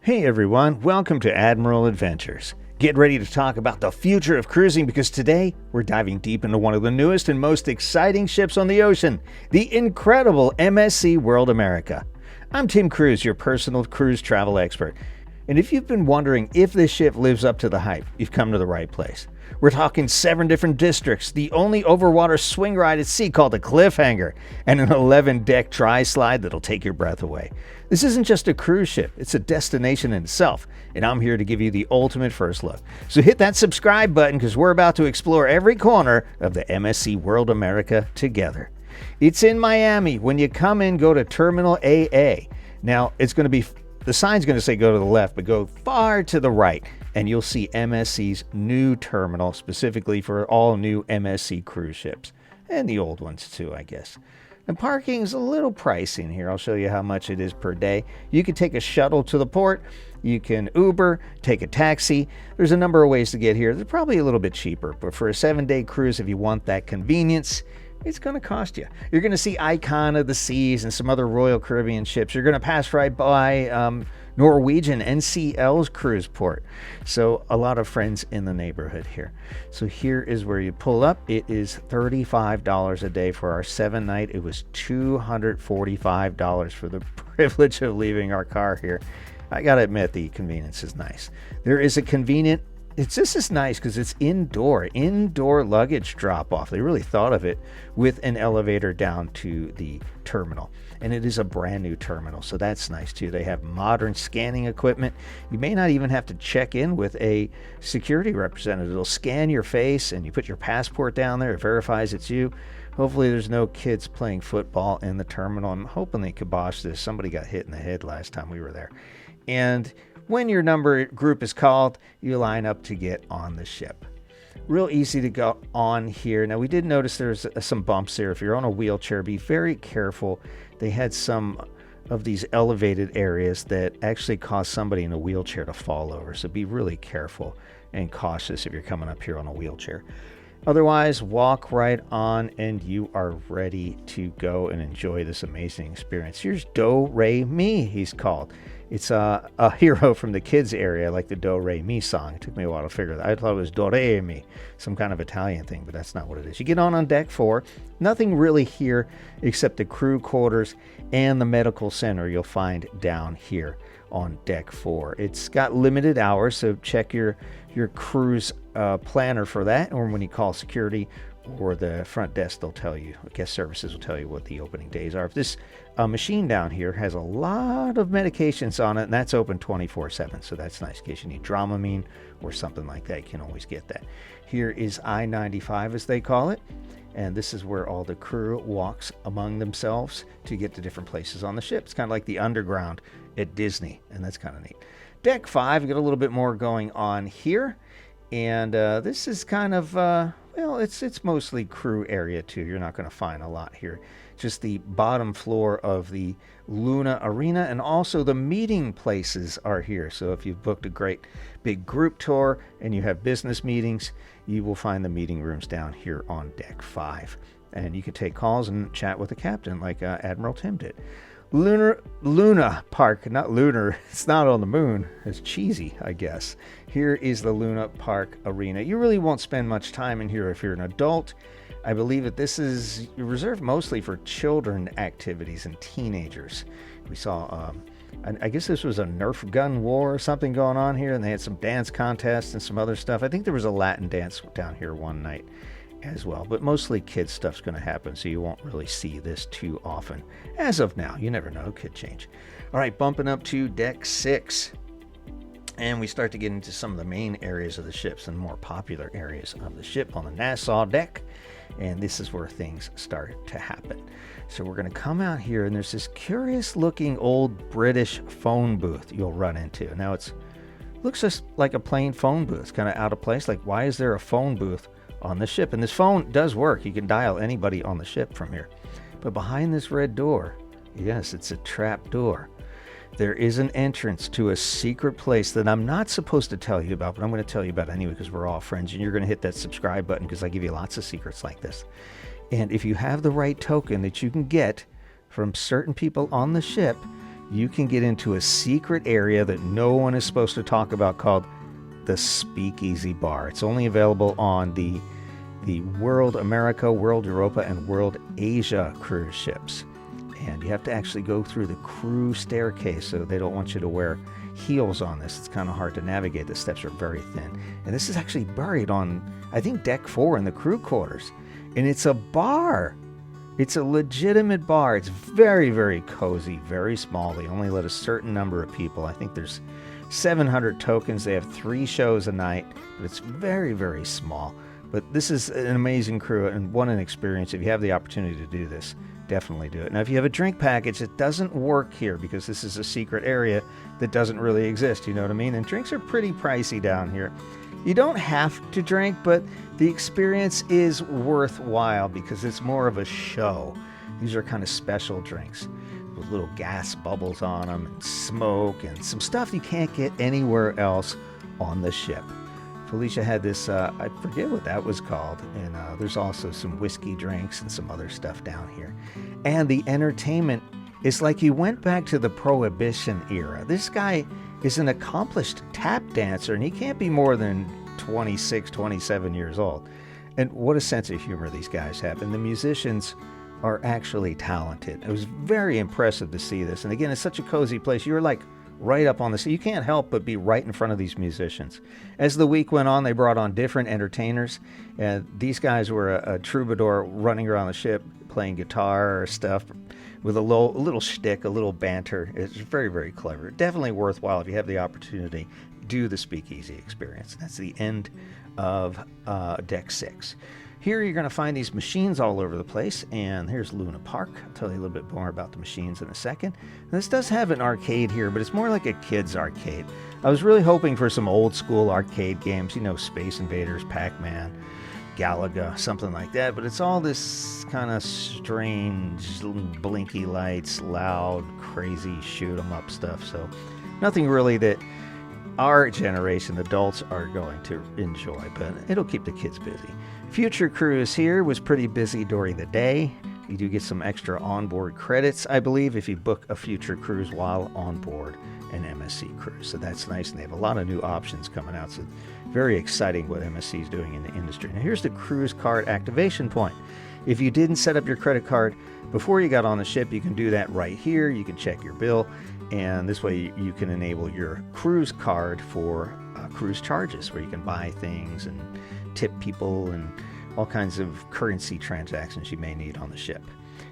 Hey everyone, welcome to Admiral Adventures. Get ready to talk about the future of cruising because today we're diving deep into one of the newest and most exciting ships on the ocean, the incredible MSC World America. I'm Tim Cruise, your personal cruise travel expert. And if you've been wondering if this ship lives up to the hype, you've come to the right place. We're talking 7 different districts, the only overwater swing ride at sea called a Cliffhanger, and an 11-deck tri-slide that'll take your breath away. This isn't just a cruise ship, it's a destination in itself, and I'm here to give you the ultimate first look. So hit that subscribe button because we're about to explore every corner of the MSC World America together. It's in Miami. When you come in, go to Terminal AA. Now, the sign's going to say go to the left, but go far to the right, and you'll see MSC's new terminal, specifically for all new MSC cruise ships, and the old ones too, I guess. And parking's a little pricey in here. I'll show you how much it is per day. You can take a shuttle to the port. You can Uber, take a taxi. There's a number of ways to get here. They're probably a little bit cheaper, but for a 7-day cruise, if you want that convenience, it's going to cost you. You're going to see Icon of the Seas and some other Royal Caribbean ships. You're going to pass right by Norwegian NCL's cruise port. So a lot of friends in the neighborhood here. So here is where you pull up. It is $35 a day for our 7-night. It was $245 for the privilege of leaving our car here. I got to admit, the convenience is nice. There is a convenient This is nice because it's indoor luggage drop off. They really thought of it with an elevator down to the terminal. And it is a brand new terminal, so that's nice too. They have modern scanning equipment. You may not even have to check in with a security representative. It'll scan your face and you put your passport down there. It verifies it's you. Hopefully there's no kids playing football in the terminal. I'm hoping they kibosh this. Somebody got hit in the head last time we were there. And when your group is called, you line up to get on the ship. Real easy to go on here. Now, we did notice there's some bumps here. If you're on a wheelchair, be very careful. They had some of these elevated areas that actually caused somebody in a wheelchair to fall over. So be really careful and cautious if you're coming up here on a wheelchair. Otherwise, walk right on and you are ready to go and enjoy this amazing experience. Here's Do Re Mi, he's called. It's a hero from the kids area, like the Do Re Mi song. It took me a while to figure that. I thought it was Do Re Mi, some kind of Italian thing, but that's not what it is. You get on deck 4. Nothing really here except the crew quarters and the medical center you'll find down here on deck 4. It's got limited hours, so check your cruise planner for that, or when you call security or the front desk, they'll tell you, guest services will tell you what the opening days are. If this machine down here has a lot of medications on it, and that's open 24/7, so that's nice. In case you need Dramamine or something like that, you can always get that. Here is I-95, as they call it, and this is where all the crew walks among themselves to get to different places on the ship. It's kind of like the underground at Disney, and that's kind of neat. Deck 5, you get a little bit more going on here, and this is kind of it's mostly crew area too. You're not going to find a lot here. Just the bottom floor of the Luna Arena, and also the meeting places are here. So if you've booked a great big group tour and you have business meetings, you will find the meeting rooms down here on deck 5. And you can take calls and chat with the captain like Admiral Tim did. Luna Park, not lunar, it's not on the moon. It's cheesy, I guess. Here is the Luna Park Arena. You really won't spend much time in here if you're an adult. I believe that this is reserved mostly for children activities and teenagers. We saw, I guess this was a Nerf gun war or something going on here, and they had some dance contests and some other stuff. I think there was a Latin dance down here one night as well, but mostly kids stuff's going to happen, so you won't really see this too often as of now. You never know, it could change. All right, bumping up to deck 6, and we start to get into some of the main areas of the ships and more popular areas of the ship on the Nassau deck, and this is where things start to happen. So we're going to come out here, and there's this curious looking old British phone booth you'll run into. Now looks just like a plain phone booth. It's kind of out of place. Like, why is there a phone booth on the ship? And this phone does work. You can dial anybody on the ship from here. But behind this red door, yes, it's a trap door. There is an entrance to a secret place that I'm not supposed to tell you about, but I'm going to tell you about it anyway because we're all friends, and you're going to hit that subscribe button because I give you lots of secrets like this. And if you have the right token that you can get from certain people on the ship, you can get into a secret area that no one is supposed to talk about called the Speakeasy Bar. It's only available on the World America, World Europa, and World Asia cruise ships. And you have to actually go through the crew staircase, so they don't want you to wear heels on this. It's kind of hard to navigate. The steps are very thin. And this is actually buried on, I think, deck 4 in the crew quarters. And it's a bar. It's a legitimate bar. It's very, very cozy, very small. They only let a certain number of people. I think there's 700 tokens. They have 3 shows a night, but it's very, very small. But this is an amazing crew and what an experience. If you have the opportunity to do this, definitely do it. Now, if you have a drink package, it doesn't work here because this is a secret area that doesn't really exist. You know what I mean? And drinks are pretty pricey down here. You don't have to drink, but the experience is worthwhile because it's more of a show. These are kind of special drinks with little gas bubbles on them and smoke and some stuff you can't get anywhere else on the ship. Felicia had this, I forget what that was called, and there's also some whiskey drinks and some other stuff down here. And the entertainment is like you went back to the Prohibition era. This guy is an accomplished tap dancer, and he can't be more than 26, 27 years old. And what a sense of humor these guys have. And the musicians are actually talented. It was very impressive to see this. And again, it's such a cozy place. You're like right up on the sea. You can't help but be right in front of these musicians. As the week went on, they brought on different entertainers. And these guys were a troubadour running around the ship, playing guitar or stuff with a little shtick, a little banter. It's very, very clever. Definitely worthwhile if you have the opportunity. Do the Speakeasy experience. That's the end of Deck 6. Here you're going to find these machines all over the place, and here's Luna Park. I'll tell you a little bit more about the machines in a second. And this does have an arcade here, but it's more like a kid's arcade. I was really hoping for some old school arcade games, you know, Space Invaders, Pac-Man, Galaga, something like that, but it's all this kind of strange blinky lights, loud, crazy shoot 'em up stuff. So nothing really that our generation adults are going to enjoy, but it'll keep the kids busy. Future Cruise here was pretty busy during the day. You do get some extra onboard credits, I believe, if you book a Future Cruise while on board an MSC Cruise. So that's nice, and they have a lot of new options coming out. So very exciting what MSC is doing in the industry. Now here's the cruise card activation point. If you didn't set up your credit card before you got on the ship, you can do that right here. You can check your bill, and this way you can enable your cruise card for cruise charges, where you can buy things and tip people and all kinds of currency transactions you may need on the ship.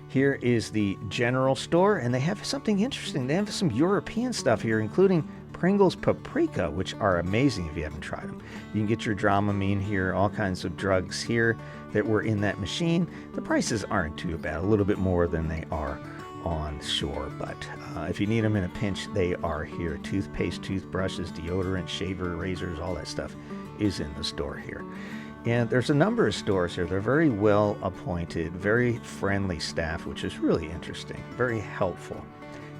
Here is the general store, and they have something interesting. They have some European stuff here, including Pringles Paprika, which are amazing if you haven't tried them. You can get your Dramamine here, all kinds of drugs here that were in that machine. The prices aren't too bad, a little bit more than they are on shore, but if you need them in a pinch, they are here. Toothpaste, toothbrushes, deodorant, shaver, razors, all that stuff is in the store here. And there's a number of stores here. They're very well appointed, very friendly staff, which is really interesting, very helpful.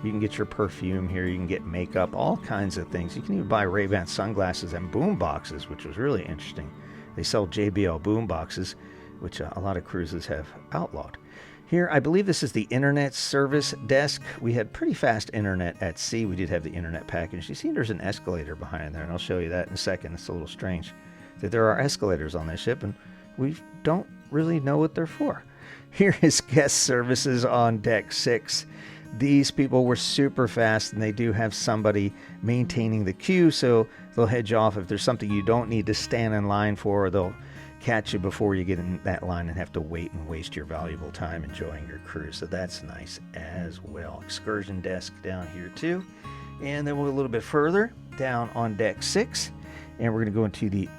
You can get your perfume here, you can get makeup, all kinds of things. You can even buy Ray-Ban sunglasses and boom boxes, which was really interesting. They sell JBL boom boxes, which a lot of cruises have outlawed. Here, I believe this is the internet service desk. We had pretty fast internet at sea. We did have the internet package. You see there's an escalator behind there, and I'll show you that in a second. It's a little strange that there are escalators on this ship, and we don't really know what they're for. Here is guest services on Deck 6. These people were super fast, and they do have somebody maintaining the queue, so they'll head you off if there's something you don't need to stand in line for, or they'll catch you before you get in that line and have to wait and waste your valuable time enjoying your cruise. So that's nice as well. Excursion desk down here too. And then we'll go a little bit further down on Deck 6, and we're going to go into the,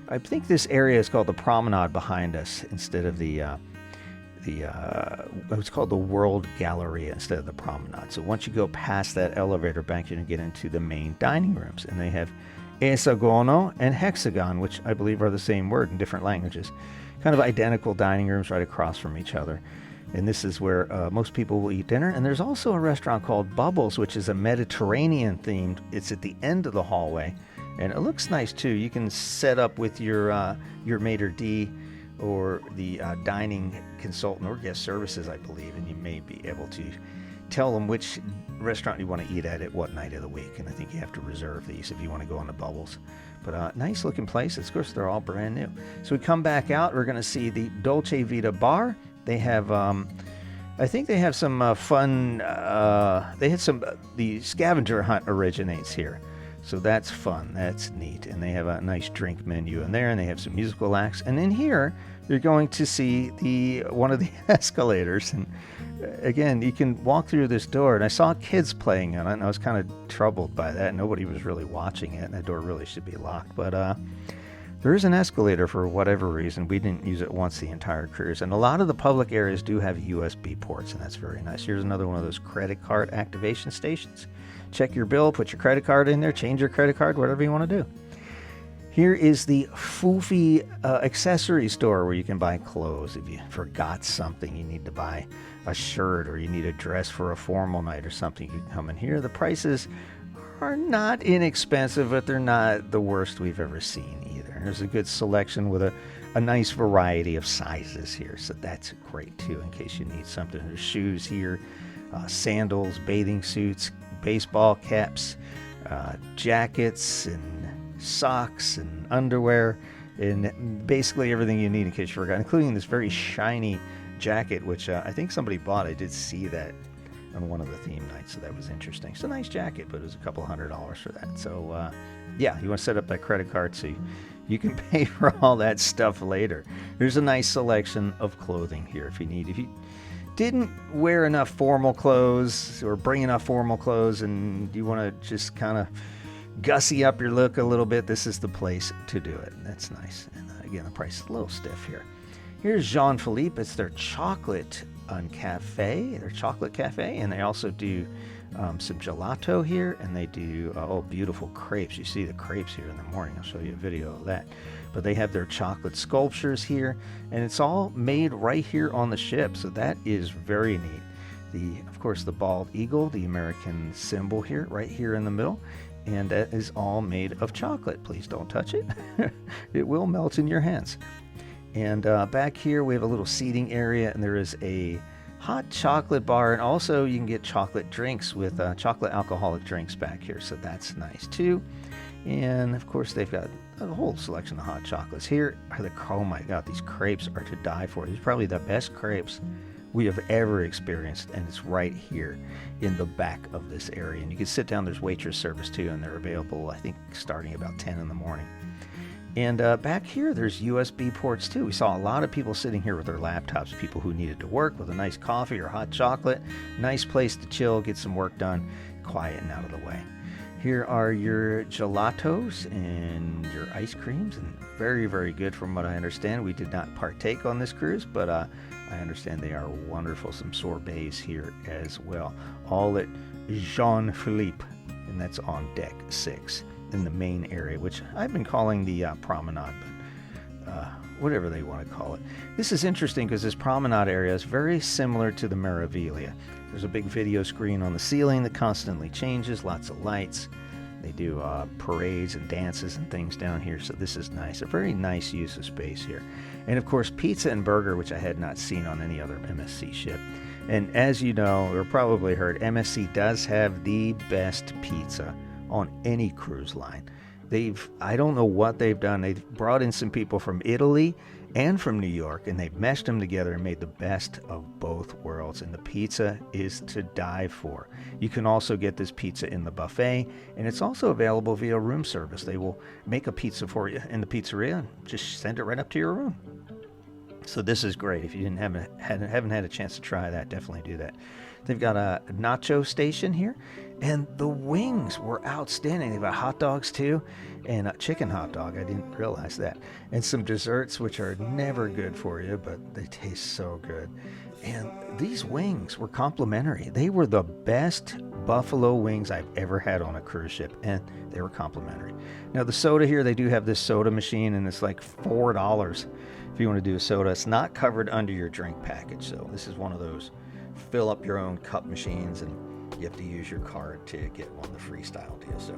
I think this area is called the Promenade behind us instead of it's called the World Galleria instead of the Promenade. So once you go past that elevator bank, you're going to get into the main dining rooms, and they have hexagono and hexagon, which I believe are the same word in different languages. Kind of identical dining rooms right across from each other. And this is where most people will eat dinner. And there's also a restaurant called Bubbles, which is a Mediterranean themed. It's at the end of the hallway, and it looks nice too. You can set up with your maitre d' or the dining consultant or guest services, I believe, and you may be able to tell them which restaurant you want to eat at what night of the week. And I think you have to reserve these if you want to go on the bubbles. But nice looking places. Of course, they're all brand new. So we come back out. We're going to see the Dolce Vita bar. They have, I think they have some fun, they had some, the scavenger hunt originates here. So that's fun. That's neat. And they have a nice drink menu in there, and they have some musical acts. And in here, you're going to see one of the escalators. And again, you can walk through this door. And I saw kids playing on it, and I was kind of troubled by that. Nobody was really watching it, and that door really should be locked. But there is an escalator for whatever reason. We didn't use it once the entire cruise. And a lot of the public areas do have USB ports, and that's very nice. Here's another one of those credit card activation stations. Check your bill, put your credit card in there, change your credit card, whatever you want to do. Here is the Foofy accessory store where you can buy clothes. If you forgot something, you need to buy a shirt or you need a dress for a formal night or something, you can come in here. The prices are not inexpensive, but they're not the worst we've ever seen either. There's a good selection with a nice variety of sizes here, so that's great too in case you need something. There's shoes here, sandals, bathing suits, baseball caps, jackets and socks and underwear, and basically everything you need in case you forgot, including this very shiny jacket, which I think somebody bought. I did see that on one of the theme nights, so that was interesting. It's a nice jacket, but it was a couple $100 for that. So yeah, you want to set up that credit card so you can pay for all that stuff later. There's a nice selection of clothing here if you need. If you didn't wear enough formal clothes or bring enough formal clothes and you want to just kind of gussy up your look a little bit, this is the place to do it. That's nice. And again, the price is a little stiff here. Here's Jean Philippe. It's their chocolate cafe, and they also do some gelato here, and they do beautiful crepes. You see the crepes here in the morning. I'll show you a video of that. But they have their chocolate sculptures here, and it's all made right here on the ship, so that is very neat. Of course, the bald eagle, the American symbol here, right here in the middle, and that is all made of chocolate. Please don't touch it. It will melt in your hands. And back here we have a little seating area, and there is a hot chocolate bar, and also you can get chocolate drinks with chocolate alcoholic drinks back here, so that's nice too. And of course they've got a whole selection of hot chocolates. Here are oh my god, these crepes are to die for. These are probably the best crepes we have ever experienced, and it's right here in the back of this area. And you can sit down. There's waitress service too, and they're available I think starting about 10 in the morning. And back here, there's USB ports too. We saw a lot of people sitting here with their laptops, people who needed to work with a nice coffee or hot chocolate. Nice place to chill, get some work done, quiet and out of the way. Here are your gelatos and your ice creams, and very, very good from what I understand. We did not partake on this cruise, but I understand they are wonderful. Some sorbets here as well. All at Jean Philippe, and that's on deck 6. In the main area, which I've been calling the promenade, but whatever they want to call it. This is interesting because this promenade area is very similar to the Meraviglia. There's a big video screen on the ceiling that constantly changes, lots of lights. They do parades and dances and things down here, so this is nice. A very nice use of space here. And of course, pizza and burger, which I had not seen on any other MSC ship. And as you know, or probably heard, MSC does have the best pizza on any cruise line. I don't know what they've done. They've brought in some people from Italy and from New York, and they've meshed them together and made the best of both worlds. And the pizza is to die for. You can also get this pizza in the buffet, and it's also available via room service. They will make a pizza for you in the pizzeria and just send it right up to your room. So this is great. If you haven't had a chance to try that, definitely do that. They've got a nacho station here, and the wings were outstanding. They've got hot dogs too, and a chicken hot dog. I didn't realize that. And some desserts, which are never good for you, but they taste so good. And these wings were complimentary. They were the best buffalo wings I've ever had on a cruise ship, and they were complimentary. Now the soda here, they do have this soda machine, and it's like $4 if you want to do a soda. It's not covered under your drink package, so this is one of those fill up your own cup machines, and you have to use your card to get one, the freestyle deal. So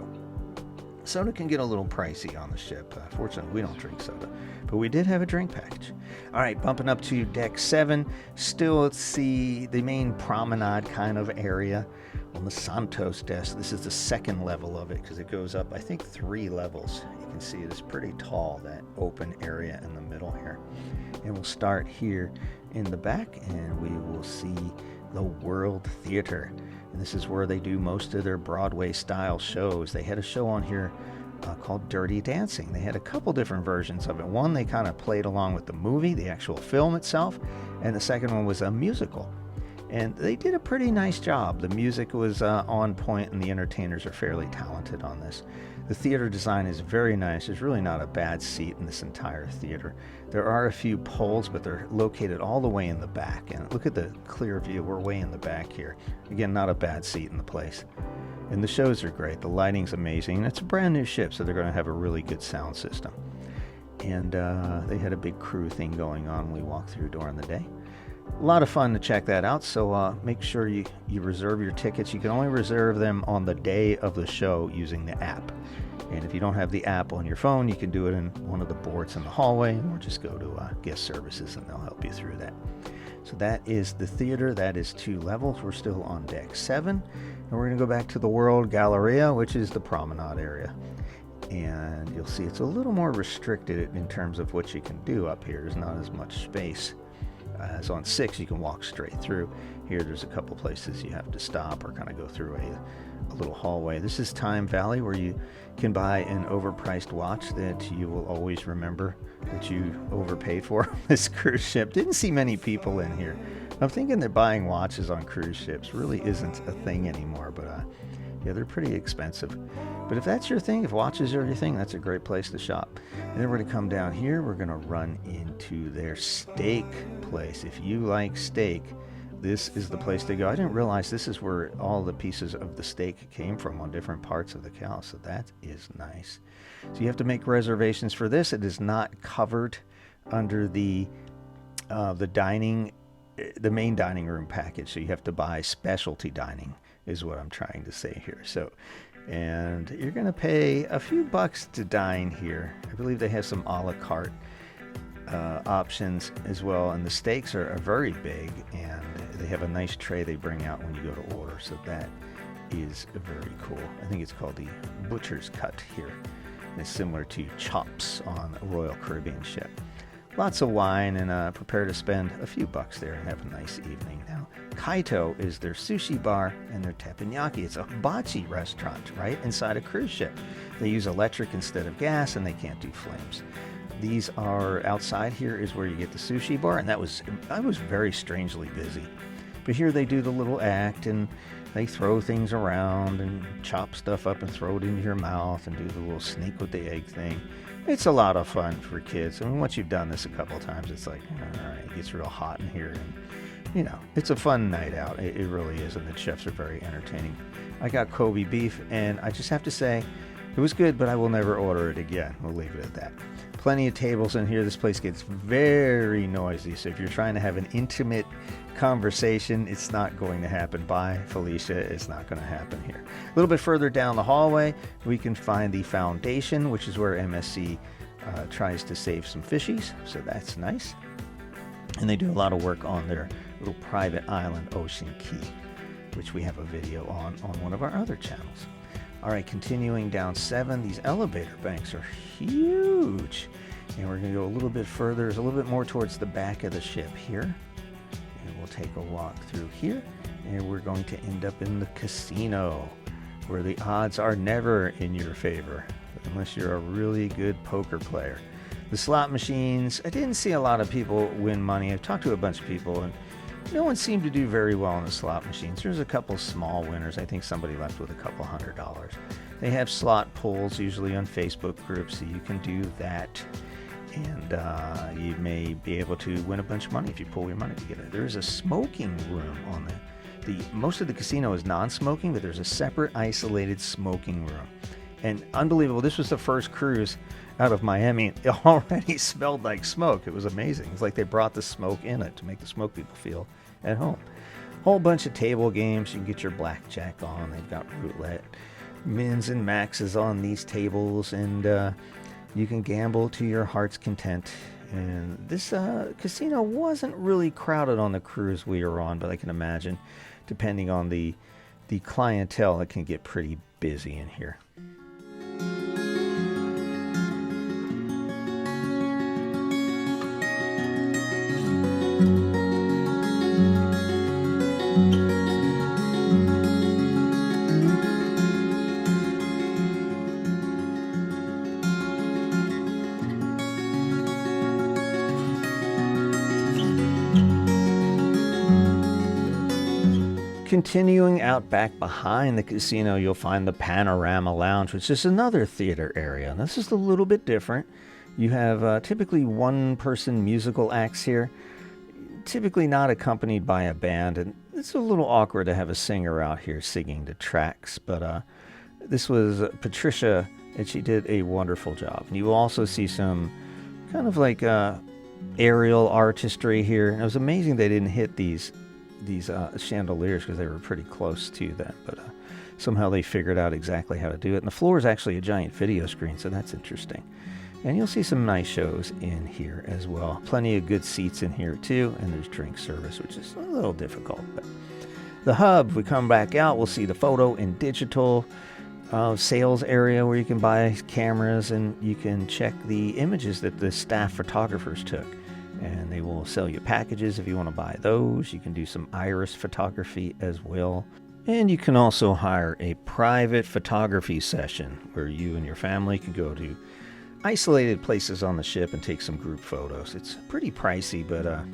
Soda can get a little pricey on the ship. Fortunately, we don't drink soda, but we did have a drink package. All right, bumping up to deck 7. Still at the main promenade kind of area on the Santos desk. This is the second level of it because it goes up, I think, 3 levels. You can see it is pretty tall, that open area in the middle here. And we'll start here in the back, and we will see the World Theater. And this is where they do most of their Broadway-style shows. They had a show on here called Dirty Dancing. They had a couple different versions of it. One, they kind of played along with the movie, the actual film itself, and the second one was a musical. And they did a pretty nice job. The music was on point, and the entertainers are fairly talented on this. The theater design is very nice. There's really not a bad seat in this entire theater. There are a few poles, but they're located all the way in the back. And look at the clear view. We're way in the back here. Again, not a bad seat in the place. And the shows are great. The lighting's amazing. And it's a brand new ship, so they're going to have a really good sound system. And they had a big crew thing going on when we walked through during the day. A lot of fun to check that out, so make sure you reserve your tickets. You can only reserve them on the day of the show using the app. And if you don't have the app on your phone, you can do it in one of the boards in the hallway, or just go to guest services and they'll help you through that. So that is the theater. That is 2 levels. We're still on deck 7. And we're going to go back to the World Galleria, which is the promenade area. And you'll see it's a little more restricted in terms of what you can do up here. There's not as much space. As on 6, you can walk straight through. Here, there's a couple places you have to stop or kind of go through a little hallway. This is Time Valley, where you can buy an overpriced watch that you will always remember that you overpaid for. This cruise ship didn't see many people in here. I'm thinking that buying watches on cruise ships really isn't a thing anymore, but yeah, they're pretty expensive. But if that's your thing, if watches are your thing, that's a great place to shop. And then we're going to come down here. We're going to run into their steak place. If you like steak, this is the place to go. I didn't realize this is where all the pieces of the steak came from on different parts of the cow, so that is nice. So you have to make reservations for this. It is not covered under the main dining room package, so you have to buy specialty dining, is what I'm trying to say here. So, and you're going to pay a few bucks to dine here. I believe they have some a la carte options as well, and the steaks are very big, and they have a nice tray they bring out when you go to order, so that is very cool. I think it's called the Butcher's Cut here. And it's similar to chops on a Royal Caribbean ship. Lots of wine, and prepare to spend a few bucks there and have a nice evening. Now, Kaito is their sushi bar and their teppanyaki. It's a hibachi restaurant right inside a cruise ship. They use electric instead of gas, and they can't do flames. These are outside. Here is where you get the sushi bar, and I was very strangely busy. But here they do the little act, and they throw things around and chop stuff up and throw it into your mouth and do the little snake with the egg thing. It's a lot of fun for kids. I mean, once you've done this a couple of times, it's like, all right, it gets real hot in here. And, you know, it's a fun night out. It really is, and the chefs are very entertaining. I got Kobe beef, and I just have to say, it was good, but I will never order it again. We'll leave it at that. Plenty of tables in here. This place gets very noisy, so if you're trying to have an intimate conversation, it's not going to happen. Bye, Felicia. It's not going to happen here. A little bit further down the hallway, we can find the Foundation, which is where MSC tries to save some fishies, so that's nice. And they do a lot of work on their little private island, Ocean Key, which we have a video on one of our other channels. All right, continuing down 7, these elevator banks are huge. And we're going to go a little bit further, a little bit more towards the back of the ship here. And we'll take a walk through here, and we're going to end up in the casino, where the odds are never in your favor, unless you're a really good poker player. The slot machines, I didn't see a lot of people win money. I've talked to a bunch of people, and no one seemed to do very well on the slot machines. There's a couple small winners. I think somebody left with a couple $100. They have slot pulls usually on Facebook groups, so you can do that. And you may be able to win a bunch of money if you pull your money together. There's a smoking room on most of the casino is non-smoking, but there's a separate isolated smoking room. And unbelievable, this was the first cruise out of Miami. It already smelled like smoke. It was amazing. It's like they brought the smoke in it to make the smoke people feel at home. Whole bunch of table games. You can get your blackjack on. They've got roulette. Mins and maxes on these tables, and you can gamble to your heart's content. And this casino wasn't really crowded on the cruise we were on, but I can imagine, depending on the clientele, it can get pretty busy in here. Continuing out back behind the casino, you'll find the Panorama Lounge, which is another theater area. This is a little bit different. You have typically one-person musical acts here, typically not accompanied by a band, and it's a little awkward to have a singer out here singing the tracks, but this was Patricia, and she did a wonderful job. And you will also see some kind of like aerial artistry here, and it was amazing they didn't hit these chandeliers because they were pretty close to them, but somehow they figured out exactly how to do it. And the floor is actually a giant video screen, so that's interesting. And you'll see some nice shows in here as well. Plenty of good seats in here too, and there's drink service, which is a little difficult. But the hub, we come back out, we'll see the photo and digital sales area where you can buy cameras and you can check the images that the staff photographers took. And they will sell you packages if you want to buy those. You can do some iris photography as well. And you can also hire a private photography session where you and your family can go to isolated places on the ship and take some group photos. It's pretty pricey, but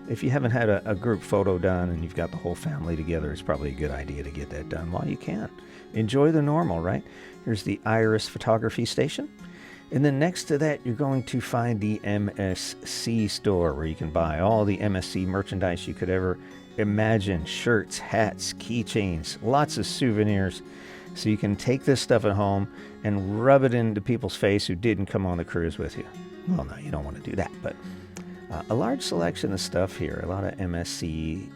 if you haven't had a group photo done and you've got the whole family together, it's probably a good idea to get that done while you can. Enjoy the normal, right? Here's the iris photography station. And then next to that, you're going to find the MSC store where you can buy all the MSC merchandise you could ever imagine. Shirts, hats, keychains, lots of souvenirs. So you can take this stuff at home and rub it into people's face who didn't come on the cruise with you. Well, no, you don't want to do that, but a large selection of stuff here. A lot of MSC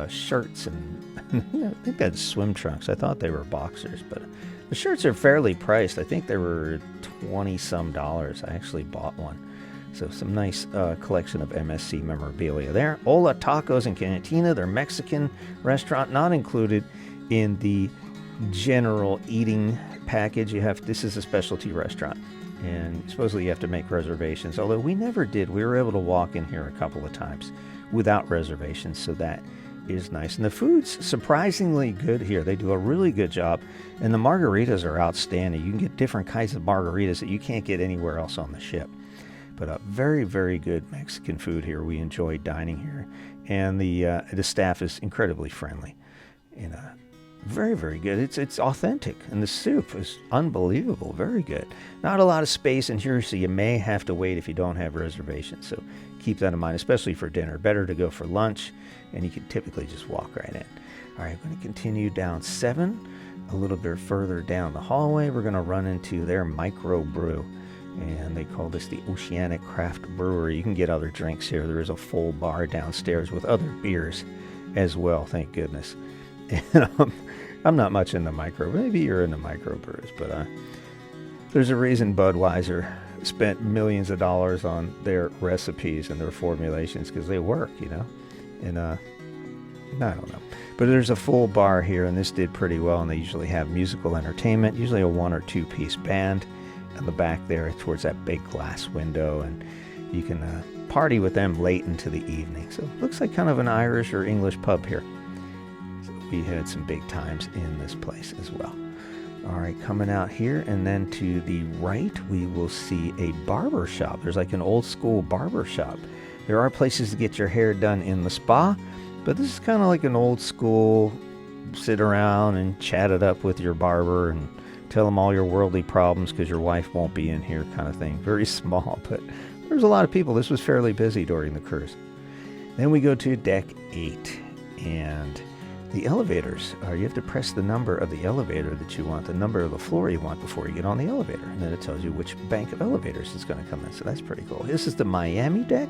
shirts and I think that's swim trunks. I thought they were boxers, but the shirts are fairly priced. I think they were $20-some. I actually bought one. So some nice collection of MSC memorabilia there. Ola Tacos Cantina, their Mexican restaurant, not included in the general eating package. This is a specialty restaurant, and supposedly you have to make reservations, although we never did. We were able to walk in here a couple of times without reservations, so that is nice. And the food's surprisingly good here. They do a really good job, and the margaritas are outstanding. You can get different kinds of margaritas that you can't get anywhere else on the ship. But very, very good Mexican food here. We enjoyed dining here, and the staff is incredibly friendly, and very, very good. It's authentic, and the soup is unbelievable. Very good. Not a lot of space in here, so you may have to wait if you don't have reservations. So keep that in mind, especially for dinner. Better to go for lunch, and you can typically just walk right in. All right, I'm going to continue down 7. A little bit further down the hallway, we're going to run into their microbrew, and they call this the Oceanic Craft Brewery. You can get other drinks here. There is a full bar downstairs with other beers as well, thank goodness. And I'm not much into micro. Maybe you're into microbrews, but there's a reason Budweiser spent millions of dollars on their recipes and their formulations, because they work, And I don't know. But there's a full bar here, and this did pretty well, and they usually have musical entertainment, usually a 1 or 2 piece band in the back there towards that big glass window, and you can party with them late into the evening. So it looks like kind of an Irish or English pub here. So we had some big times in this place as well. All right, coming out here, and then to the right, we will see a barber shop. There's like an old school barber shop. There are places to get your hair done in the spa, but this is kind of like an old school sit around and chat it up with your barber and tell them all your worldly problems because your wife won't be in here kind of thing. Very small, but there's a lot of people. This was fairly busy during the cruise. Then we go to deck 8, and the elevators are, you have to press the number of the elevator that you want, the number of the floor you want before you get on the elevator, and then it tells you which bank of elevators is going to come in. So that's pretty cool. This is the Miami deck,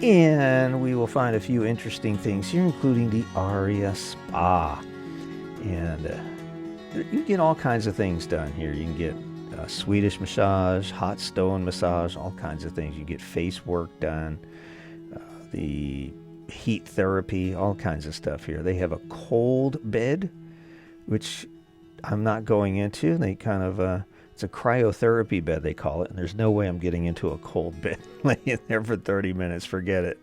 and we will find a few interesting things here, including the Arya Spa. And You can get all kinds of things done here. You can get Swedish massage, hot stone massage, all kinds of things. You get face work done, the heat therapy, all kinds of stuff here. They have a cold bed, which I'm not going into. They kind of, it's a cryotherapy bed, they call it, and there's no way I'm getting into a cold bed, laying there for 30 minutes, forget it.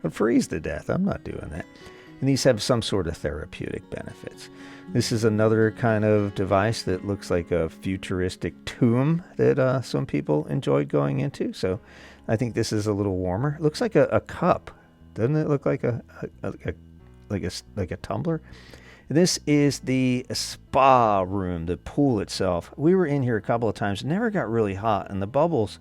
I'd freeze to death. I'm not doing that. And these have some sort of therapeutic benefits. This is another kind of device that looks like a futuristic tomb that some people enjoyed going into. So I think this is a little warmer. It looks like a cup. Doesn't it look like a tumbler? This is the spa room, the pool itself. We were in here a couple of times, never got really hot, and the bubbles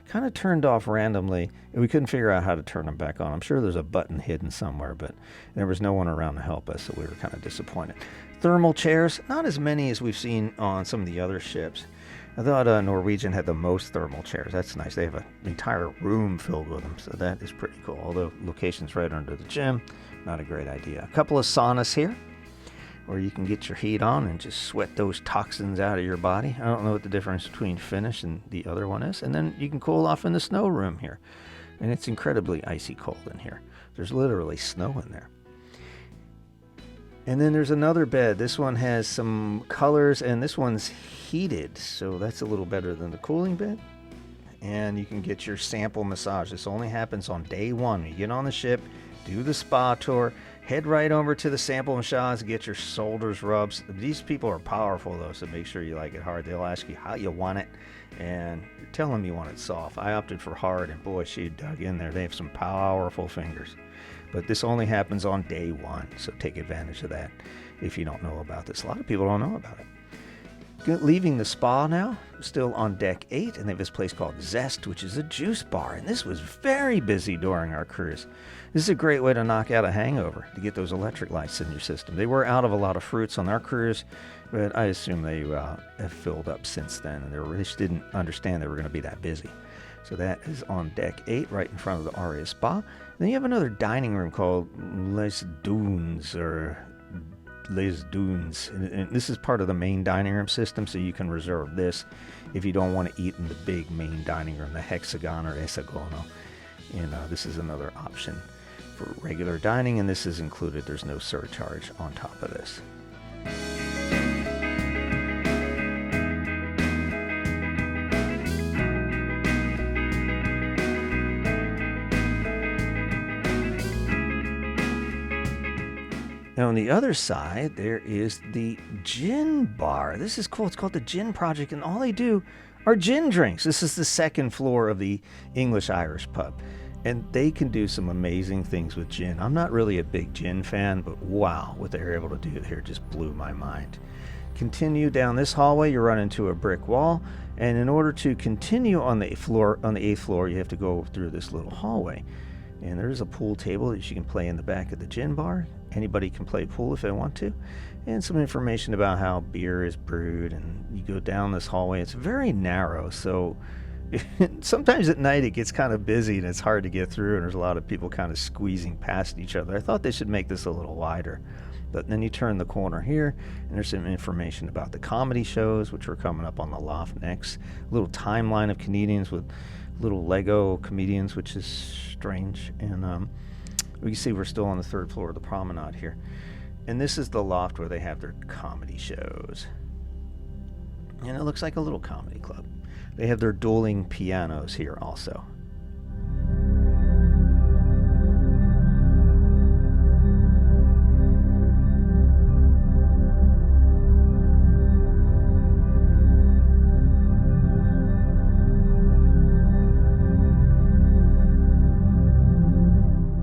kind of turned off randomly, and we couldn't figure out how to turn them back on. I'm sure there's a button hidden somewhere, but there was no one around to help us, so we were kind of disappointed. Thermal chairs, not as many as we've seen on some of the other ships. I thought Norwegian had the most thermal chairs. That's nice. They have an entire room filled with them, so that is pretty cool. Although location's right under the gym, not a great idea. A couple of saunas here, where you can get your heat on and just sweat those toxins out of your body. I don't know what the difference between Finnish and the other one is. And then you can cool off in the snow room here. And it's incredibly icy cold in here. There's literally snow in there. And then there's another bed. This one has some colors, and this one's heated, so that's a little better than the cooling bed. And you can get your sample massage. This only happens on day one. You get on the ship, do the spa tour, head right over to the sample massage, get your shoulders rubs. These people are powerful, though, so make sure you like it hard. They'll ask you how you want it, and tell them you want it soft. I opted for hard, and boy, she dug in there. They have some powerful fingers. But this only happens on day one, so take advantage of that if you don't know about this. A lot of people don't know about it. Leaving the spa now, still on deck 8, and they have this place called Zest, which is a juice bar, and this was very busy during our cruise. This is a great way to knock out a hangover, to get those electric lights in your system. They were out of a lot of fruits on our cruise, but I assume they have filled up since then, and they just didn't understand they were going to be that busy. So that is on deck 8, right in front of the Arya Spa. Then you have another dining room called Les Dunes, and this is part of the main dining room system, so you can reserve this if you don't want to eat in the big main dining room, the hexagon or esagono. And this is another option for regular dining, and this is included. There's no surcharge on top of this. Now on the other side, there is the gin bar. This is cool. It's called the Gin Project, and all they do are gin drinks. This is the second floor of the English-Irish pub, and they can do some amazing things with gin. I'm not really a big gin fan, but wow, what they're able to do here just blew my mind. Continue down this hallway, you run into a brick wall, and in order to continue on the 8th floor, you have to go through this little hallway. And there's a pool table that you can play in the back of the gin bar. Anybody can play pool if they want to. And some information about how beer is brewed. And you go down this hallway. It's very narrow, so sometimes at night it gets kind of busy and it's hard to get through, and there's a lot of people kind of squeezing past each other. I thought they should make this a little wider. But then you turn the corner here, and there's some information about the comedy shows, which are coming up on the loft next. A little timeline of comedians with little Lego comedians, which is strange. And we can see we're still on the 3rd floor of the promenade here. And this is the loft where they have their comedy shows. And it looks like a little comedy club. They have their dueling pianos here also.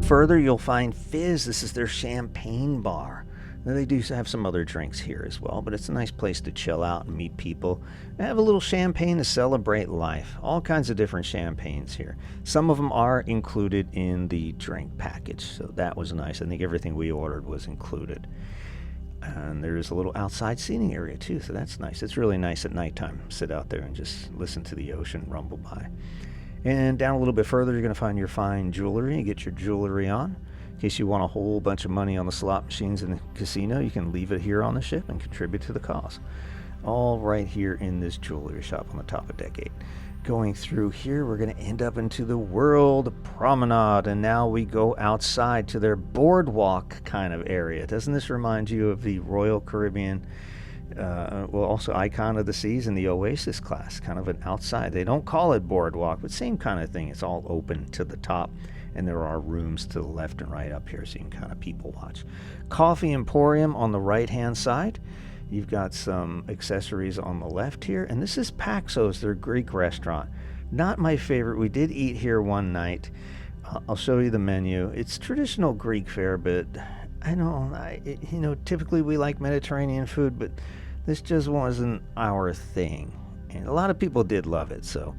Further, you'll find Fizz. This is their champagne bar. Now, they do have some other drinks here as well, but it's a nice place to chill out and meet people. They have a little champagne to celebrate life. All kinds of different champagnes here. Some of them are included in the drink package, so that was nice. I think everything we ordered was included. And there's a little outside seating area too, so that's nice. It's really nice at nighttime. Sit out there and just listen to the ocean rumble by. And down a little bit further, you're going to find your fine jewelry. You get your jewelry on. In case you want a whole bunch of money on the slot machines in the casino, you can leave it here on the ship and contribute to the cause. all right here in this jewelry shop on the top of deck 8. Going through here, we're going to end up into the World Promenade, and now we go outside to their boardwalk kind of area. Doesn't this remind you of the Royal Caribbean, well, also Icon of the Seas and the Oasis class, kind of an outside. They don't call it boardwalk, but same kind of thing. It's all open to the top, and there are rooms to the left and right up here, so you can kind of people watch. Coffee Emporium on the right-hand side. You've got some accessories on the left here, and this is Paxos, their Greek restaurant. Not my favorite. We did eat here one night. I'll show you the menu. It's traditional Greek fare, but I know, typically we like Mediterranean food, but this just wasn't our thing. And a lot of people did love it, so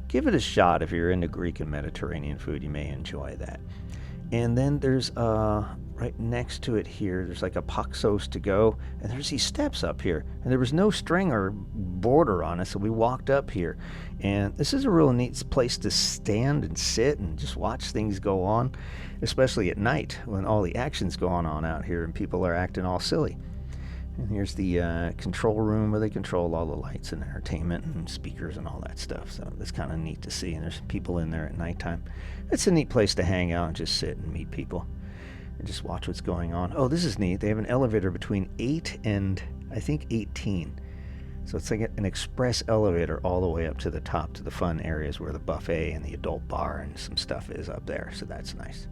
give it a shot. If you're into Greek and Mediterranean food, you may enjoy that. And then there's right next to it here, there's like a Paxos to go, and there's these steps up here, and there was no string or border on it, so we walked up here. And this is a real neat place to stand and sit and just watch things go on, especially at night when all the action's going on out here and people are acting all silly. And here's the control room where they control all the lights and entertainment and speakers and all that stuff. So that's kind of neat to see. And there's people in there at nighttime. It's a neat place to hang out and just sit and meet people and just watch what's going on. Oh, this is neat. They have an elevator between 8 and I think 18. So it's like an express elevator all the way up to the top to the fun areas where the buffet and the adult bar and some stuff is up there. So that's nice.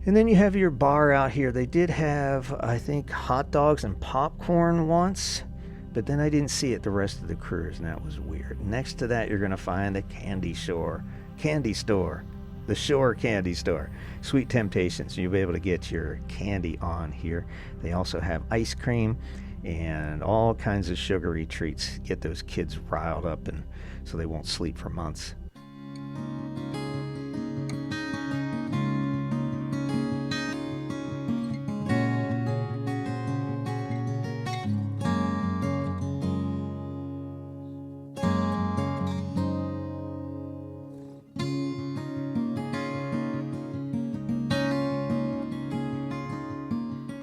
And then you have your bar out here. They did have, I think, hot dogs and popcorn once, but then I didn't see it the rest of the cruise, and that was weird. Next to that, you're going to find the candy store. The Shore Candy Store. Sweet Temptations. You'll be able to get your candy on here. They also have ice cream and all kinds of sugary treats. Get those kids riled up and so they won't sleep for months.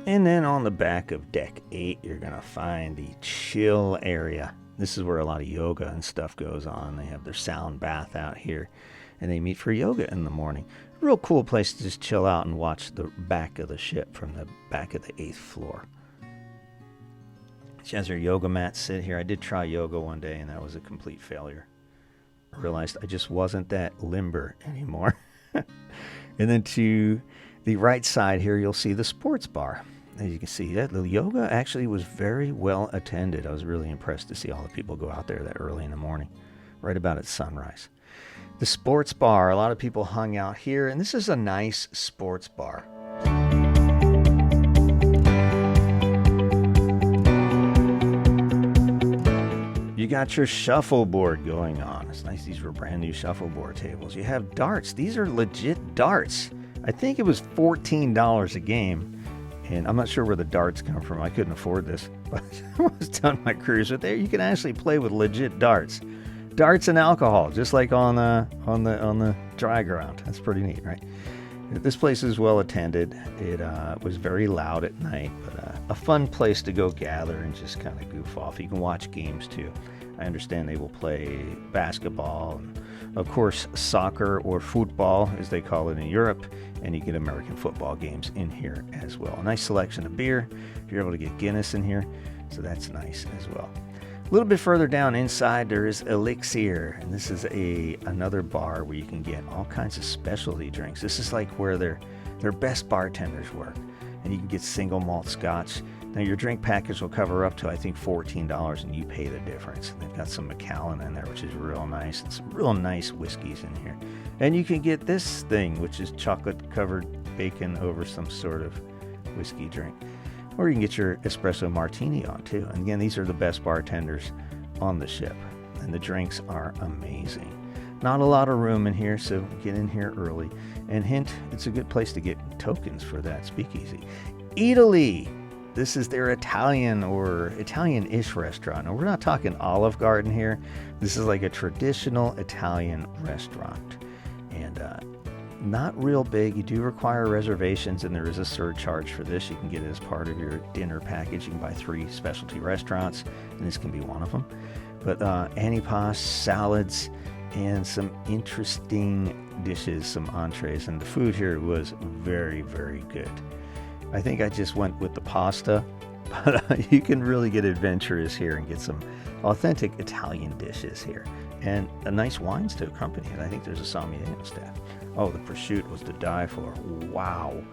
And then on the back of deck 8, you're going to find the chill area. This is where a lot of yoga and stuff goes on. They have their sound bath out here, and they meet for yoga in the morning. A real cool place to just chill out and watch the back of the ship from the back of the 8th floor. She has her yoga mat sit here. I did try yoga one day, and that was a complete failure. I realized I just wasn't that limber anymore. And then to the right side here, you'll see the sports bar. As you can see, the yoga actually was very well attended. I was really impressed to see all the people go out there that early in the morning, right about at sunrise. The sports bar, a lot of people hung out here, and this is a nice sports bar. You got your shuffleboard going on. It's nice, these were brand new shuffleboard tables. You have darts. These are legit darts. I think it was $14 a game. And I'm not sure where the darts come from. I couldn't afford this, but I was done my cruise. But there you can actually play with legit darts. Darts and alcohol, just like on the dry ground. That's pretty neat, right? This place is well attended. It was very loud at night, but a fun place to go gather and just kind of goof off. You can watch games too. I understand they will play basketball, and of course soccer or football as they call it in Europe, and you get American football games in here as well. A nice selection of beer. If you're able to get Guinness in here, so that's nice as well. A little bit further down inside there is Elixir, and this is another bar where you can get all kinds of specialty drinks. This is like where their best bartenders work, and you can get single malt scotch. Now your drink package will cover up to I think $14, and you pay the difference. They've got some Macallan in there, which is real nice, and some real nice whiskeys in here. And you can get this thing, which is chocolate covered bacon over some sort of whiskey drink. Or you can get your espresso martini on too. And again, these are the best bartenders on the ship, and the drinks are amazing. Not a lot of room in here, so get in here early. And hint, it's a good place to get tokens for that speakeasy. Italy. This is their Italian or Italian-ish restaurant. And we're not talking Olive Garden here. This is like a traditional Italian restaurant. And not real big. You do require reservations, and there is a surcharge for this. You can get it as part of your dinner package. You can buy 3 specialty restaurants, and this can be one of them. But antipasto, salads, and some interesting dishes, some entrees, and the food here was very, very good. I think I just went with the pasta, but you can really get adventurous here and get some authentic Italian dishes here, and a nice wines to accompany it. I think there's a sommelier on staff. Oh, the prosciutto was to die for. Wow.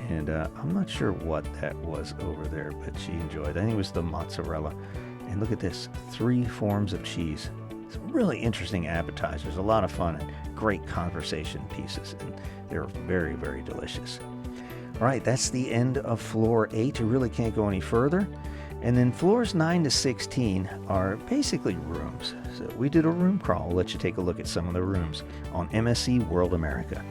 And I'm not sure what that was over there, but she enjoyed. I think it was the mozzarella. And look at this, 3 forms of cheese. Some really interesting appetizers, a lot of fun, and great conversation pieces. And they're very, very delicious. All right, that's the end of floor 8. You really can't go any further. And then floors 9 to 16 are basically rooms. So we did a room crawl. We'll let you take a look at some of the rooms on MSC World America.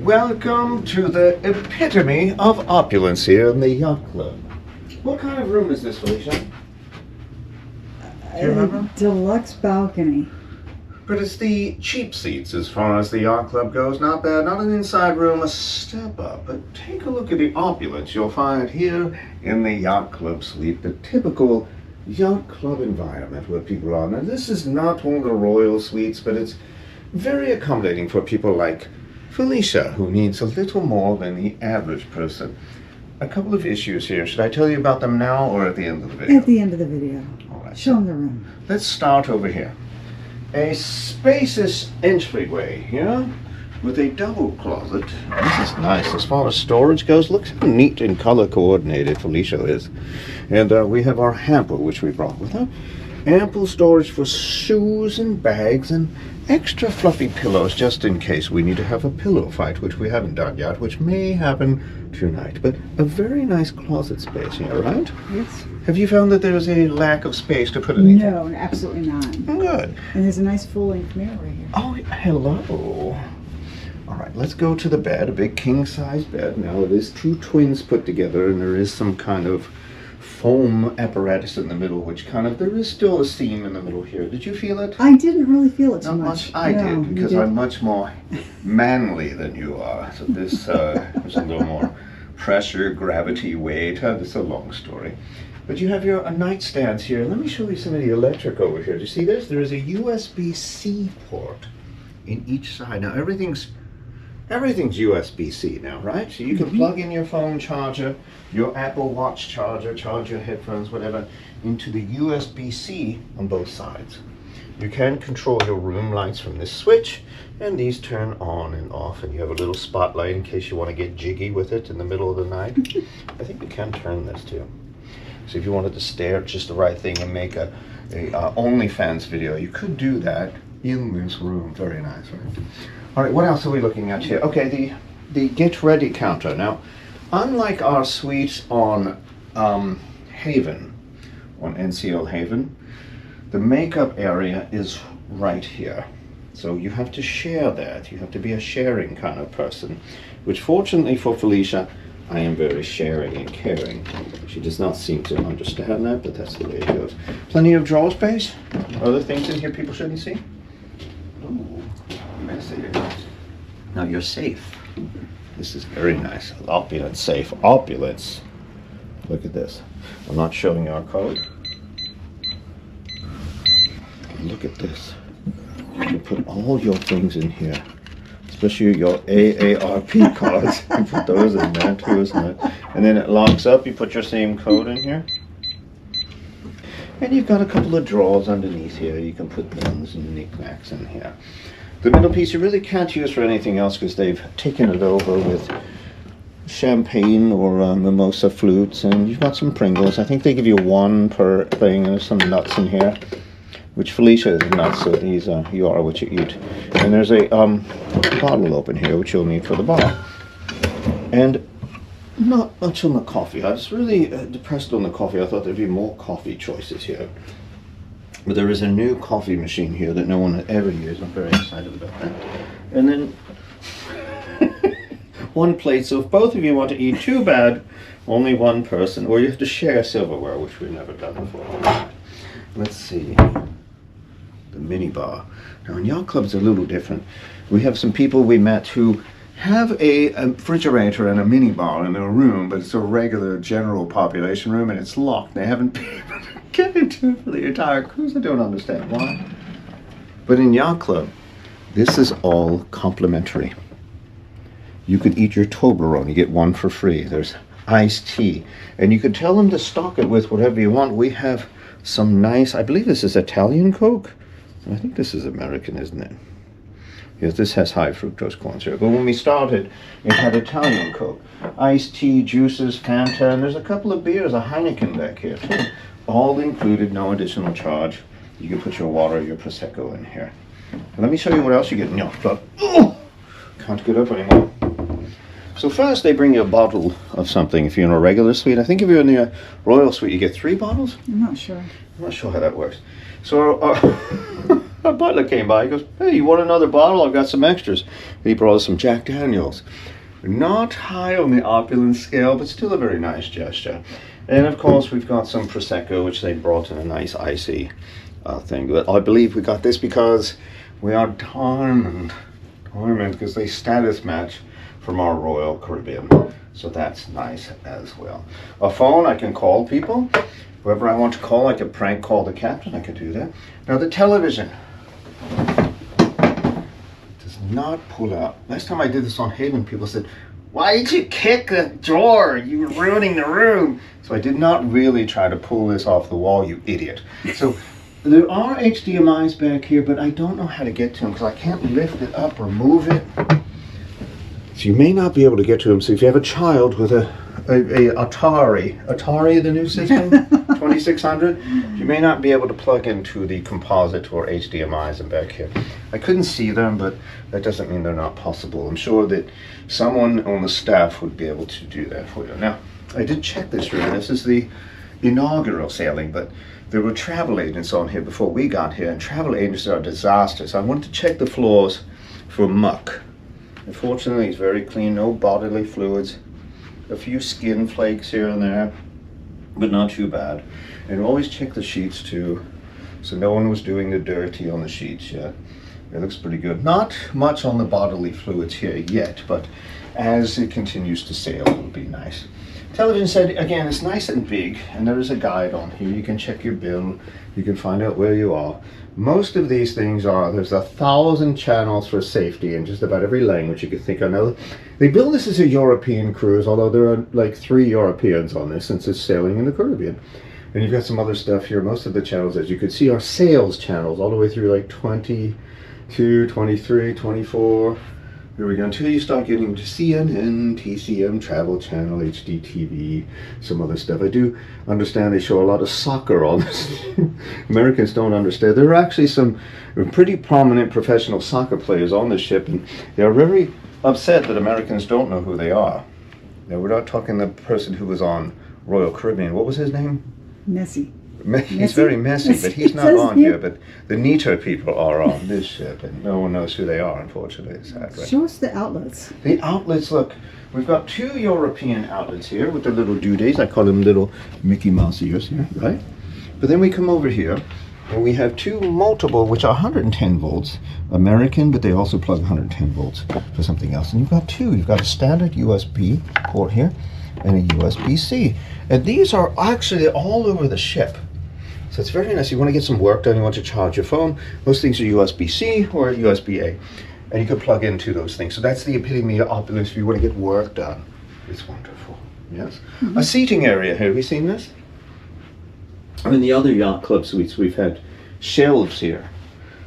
Welcome to the epitome of opulence here in the Yacht Club. What kind of room is this, Felicia? Do you remember? Deluxe balcony. But it's the cheap seats as far as the Yacht Club goes. Not bad. Not an inside room, a step up. But take a look at the opulence you'll find here in the Yacht Club suite. The typical Yacht Club environment where people are. Now, this is not one of the royal suites, but it's very accommodating for people like Felicia, who needs a little more than the average person. A couple of issues here. Should I tell you about them now or at the end of the video? At the end of the video. All right. Show them the room. Let's start over here. A spacious entryway here with a double closet. This is nice as far as storage goes. Look how neat and color coordinated Felicia is. And we have our hamper, which we brought with her. Ample storage for shoes and bags and extra fluffy pillows just in case we need to have a pillow fight, which we haven't done yet, which may happen tonight. But a very nice closet space here, right? Yes. Have you found that there is a lack of space to put anything? No, absolutely not. Good. And there's a nice full-length mirror right here. Oh, hello. All right, let's go to the bed, a big king-size bed. Now, it is 2 twins put together, and there is some kind of foam apparatus in the middle, which there is still a seam in the middle here. Did you feel it? I didn't really feel it too much. I No, did, because I'm much more manly than you are. So this is a little more pressure, gravity, weight. This is a long story. But you have your nightstands here. Let me show you some of the electric over here. Do you see this? There is a USB-C port in each side. Now everything's USB-C now, right? So you can plug in your phone charger, your Apple Watch charger, charge your headphones, whatever, into the USB-C on both sides. You can control your room lights from this switch, and these turn on and off, and you have a little spotlight in case you want to get jiggy with it in the middle of the night. I think you can turn this too. So if you wanted to stare at just the right thing and make a OnlyFans video, you could do that in this room. Very nice, right? All right, what else are we looking at here? Okay, the get ready counter. Now, unlike our suite on Haven, on NCL Haven, the makeup area is right here. So you have to share that. You have to be a sharing kind of person, which fortunately for Felicia, I am very sharing and caring. She does not seem to understand that, but that's the way it goes. Plenty of drawer space. Other things in here people shouldn't see. Ooh, messy. Now you're safe. This is very nice. Opulent safe. Opulence. Look at this. I'm not showing you our code. Look at this. You put all your things in here, especially your AARP cards. You put those in there too, isn't it? And then it locks up. You put your same code in here. And you've got a couple of drawers underneath here. You can put things and knickknacks in here. The middle piece you really can't use for anything else because they've taken it over with champagne or mimosa flutes, and you've got some Pringles. I think they give you one per thing, and there's some nuts in here, which Felicia is nuts, so these you are what you eat. And there's a bottle open here, which you'll need for the bar. And not much on the coffee. I was really depressed on the coffee. I thought there'd be more coffee choices here. But there is a new coffee machine here that no one had ever used. I'm very excited about that. And then one plate. So if both of you want to eat, too bad, only one person. Or you have to share silverware, which we've never done before. Let's see. The mini bar. Now in Yacht Club it's a little different. We have some people we met who have a refrigerator and a mini bar in their room, but it's a regular general population room and it's locked. They haven't been able to get into it for the entire cruise. I don't understand why. But in Yacht Club, this is all complimentary. You could eat your Toblerone, you get one for free. There's iced tea. And you could tell them to stock it with whatever you want. We have some nice, I believe this is Italian Coke. I think this is American, isn't it? Yes, this has high fructose corn syrup. But when we started, it had Italian Coke. Iced tea, juices, Fanta, and there's a couple of beers, a Heineken back here too. All included, no additional charge. You can put your water, your Prosecco in here. And let me show you what else you get in Yacht Club. Oh, can't get up anymore. So first they bring you a bottle of something if you're in a regular suite. I think if you're in the Royal Suite you get 3 bottles. I'm not sure. I'm not sure how that works. So our butler came by. He goes, "Hey, you want another bottle? I've got some extras." And he brought us some Jack Daniels. Not high on the opulence scale, but still a very nice gesture. And of course we've got some Prosecco, which they brought in a nice icy thing. But I believe we got this because we are diamond, because they status match from our Royal Caribbean. So that's nice as well. A phone, I can call people. Whoever I want to call, I could prank call the captain. I could do that. Now the television does not pull out. Last time I did this on Haven, people said, "Why did you kick the drawer? You were ruining the room." So I did not really try to pull this off the wall, you idiot. So there are HDMIs back here, but I don't know how to get to them because I can't lift it up or move it. So you may not be able to get to them. So if you have a child with a Atari, the new system, 2600, you may not be able to plug into the composite or HDMIs in back here. I couldn't see them, but that doesn't mean they're not possible. I'm sure that someone on the staff would be able to do that for you. Now, I did check this room. This is the inaugural sailing, but there were travel agents on here before we got here, and travel agents are a disaster. So I wanted to check the floors for muck. Unfortunately, it's very clean, no bodily fluids. A few skin flakes here and there, but not too bad. And always check the sheets too, so no one was doing the dirty on the sheets yet. It looks pretty good. Not much on the bodily fluids here yet, but as it continues to sail, it'll be nice. Television set, again, it's nice and big, and there is a guide on here. You can check your bill, you can find out where you are. Most of these things there's 1,000 channels for safety in just about every language you could think of. Now, they build this as a European cruise, although there are like 3 Europeans on this since it's sailing in the Caribbean. And you've got some other stuff here. Most of the channels, as you could see, are sales channels all the way through like 22, 23, 24. Here we go, until you start getting to CNN, TCM, Travel Channel, HDTV, some other stuff. I do understand they show a lot of soccer on this. Americans don't understand. There are actually some pretty prominent professional soccer players on this ship, and they are very upset that Americans don't know who they are. Now, we're not talking the person who was on Royal Caribbean. What was his name? Messy. He's very messy, but he's not on here. But the neater people are on this ship, and no one knows who they are, unfortunately. Sadly. Show us the outlets. The outlets, look, we've got 2 European outlets here with the little doodays. I call them little Mickey Mouse ears here, right? But then we come over here, and we have 2 multiple, which are 110 volts, American, but they also plug 110 volts for something else. And you've got 2. You've got a standard USB port here, and a USB-C. And these are actually all over the ship. So it's very nice. You want to get some work done, you want to charge your phone. Most things are USB-C or USB-A. And you can plug into those things. So that's the epitome of opulence if you want to get work done. It's wonderful. Yes. Mm-hmm. A seating area here. Have you seen this? In the other Yacht Club suites, we've had shelves here.